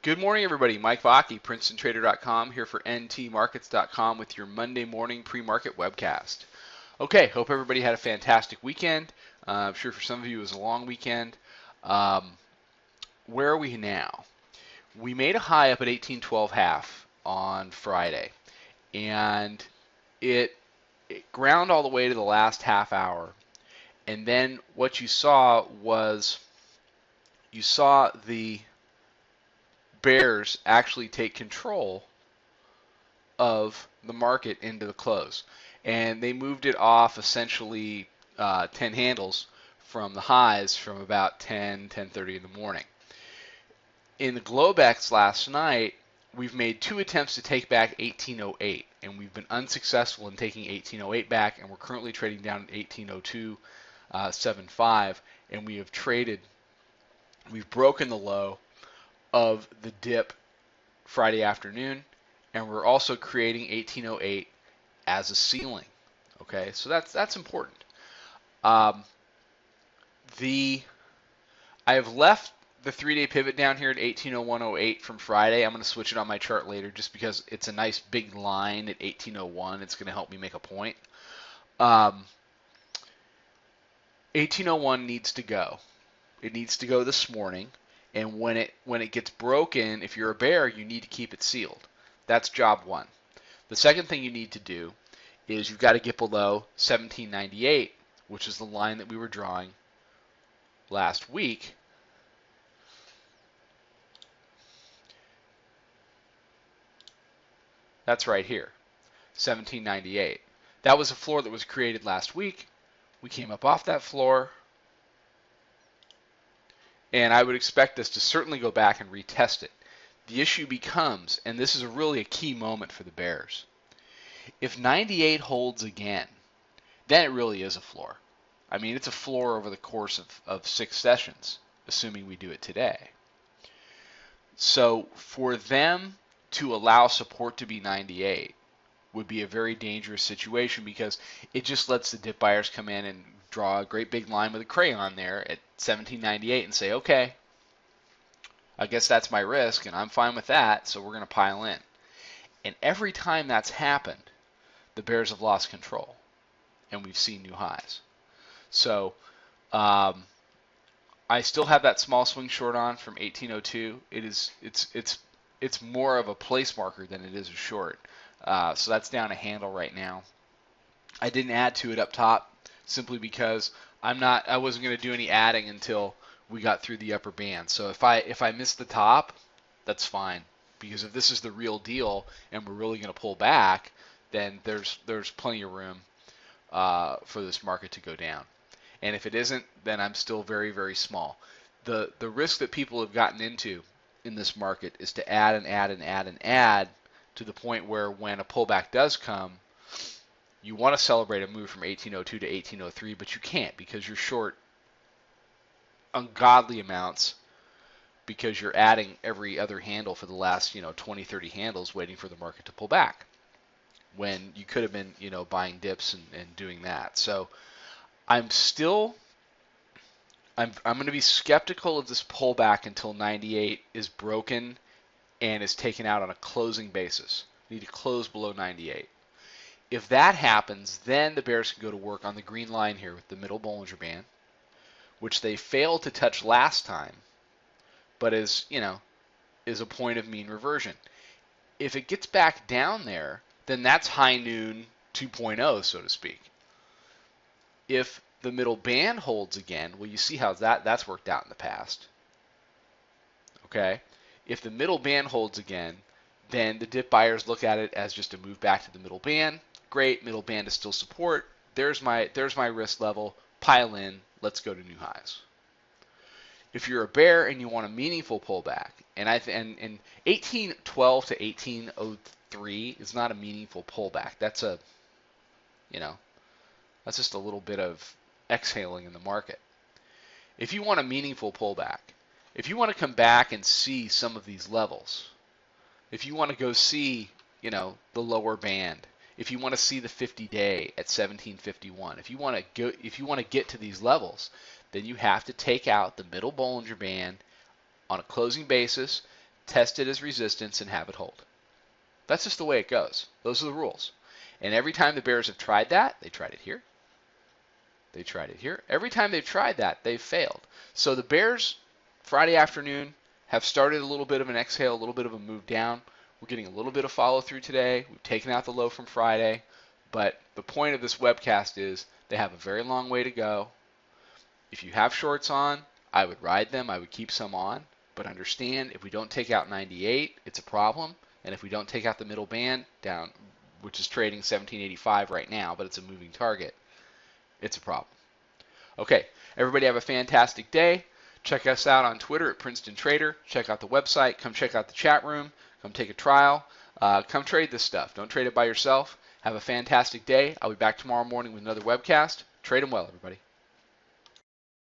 Good morning, everybody. Mike Vacchi, PrincetonTrader.com, here for NTMarkets.com with your Monday morning pre-market webcast. Okay, hope everybody had a fantastic weekend. I'm sure for some of you it was a long weekend. Where are we now? We made a high up at 1812.5 on Friday, and it ground all the way to the last half hour. And then what you saw was the bears actually take control of the market into the close. And they moved it off essentially 10 handles from the highs from about 10:30 in the morning. In the Globex last night, we've made two attempts to take back 1808, and we've been unsuccessful in taking 1808 back, and we're currently trading down at 1802.75, and we've broken the low of the dip Friday afternoon, and we're also creating 1808 as a ceiling. Okay, so that's important. I have left the 3-day pivot down here at 1801.08 from Friday. I'm going to switch it on my chart later just because it's a nice big line at 1801. It's going to help me make a point. 1801 needs to go. It needs to go this morning. And when it gets broken, if you're a bear, you need to keep it sealed. That's job one. The second thing you need to do is you've got to get below 1798, which is the line that we were drawing last week. That's right here, 1798. That was a floor that was created last week. We came up off that floor. And I would expect us to certainly go back and retest it. The issue becomes, and this is really a key moment for the bears, if 98 holds again, then it really is a floor. I mean, it's a floor over the course of 6 sessions, assuming we do it today. So for them to allow support to be 98 would be a very dangerous situation because it just lets the dip buyers come in and draw a great big line with a crayon there at 1798 and say, okay, I guess that's my risk and I'm fine with that, so we're going to pile in. And every time that's happened, the bears have lost control and we've seen new highs. So I still have that small swing short on from 1802. It's more of a place marker than it is a short. So that's down a handle right now. I didn't add to it up top simply because I wasn't going to do any adding until we got through the upper band. So if I miss the top, that's fine, because if this is the real deal and we're really going to pull back, then there's plenty of room for this market to go down. And if it isn't, then I'm still very, very small. The risk that people have gotten into in this market is to add and add and add and add to the point where when a pullback does come, you want to celebrate a move from 1802 to 1803, but you can't because you're short ungodly amounts because you're adding every other handle for the last 20, 30 handles waiting for the market to pull back when you could have been buying dips and doing that. So I'm going to be skeptical of this pullback until 98 is broken and is taken out on a closing basis. We need to close below 98. If that happens, then the bears can go to work on the green line here with the middle Bollinger Band, which they failed to touch last time, but is a point of mean reversion. If it gets back down there, then that's high noon 2.0, so to speak. If the middle band holds again, well, you see how that's worked out in the past. Okay? If the middle band holds again, then the dip buyers look at it as just a move back to the middle band. Great, middle band is still support. There's my risk level. Pile in. Let's go to new highs. If you're a bear and you want a meaningful pullback, and 1812 to 1803 is not a meaningful pullback. That's that's just a little bit of exhaling in the market. If you want a meaningful pullback, if you want to come back and see some of these levels, if you want to go see, the lower band, if you want to see the 50-day at 1751, if you want to get to these levels, then you have to take out the middle Bollinger Band on a closing basis, test it as resistance, and have it hold. That's just the way it goes. Those are the rules. And every time the bears have tried that, they tried it here. They tried it here. Every time they've tried that, they've failed. So the bears Friday afternoon have started a little bit of an exhale, a little bit of a move down. We're getting a little bit of follow through today. We've taken out the low from Friday. But the point of this webcast is they have a very long way to go. If you have shorts on, I would ride them. I would keep some on. But understand, if we don't take out 98, it's a problem. And if we don't take out the middle band down, which is trading 1785 right now, but it's a moving target, it's a problem. Okay, everybody have a fantastic day. Check us out on Twitter at Princeton Trader. Check out the website. Come check out the chat room. Come take a trial. Come trade this stuff. Don't trade it by yourself. Have a fantastic day. I'll be back tomorrow morning with another webcast. Trade them well, everybody.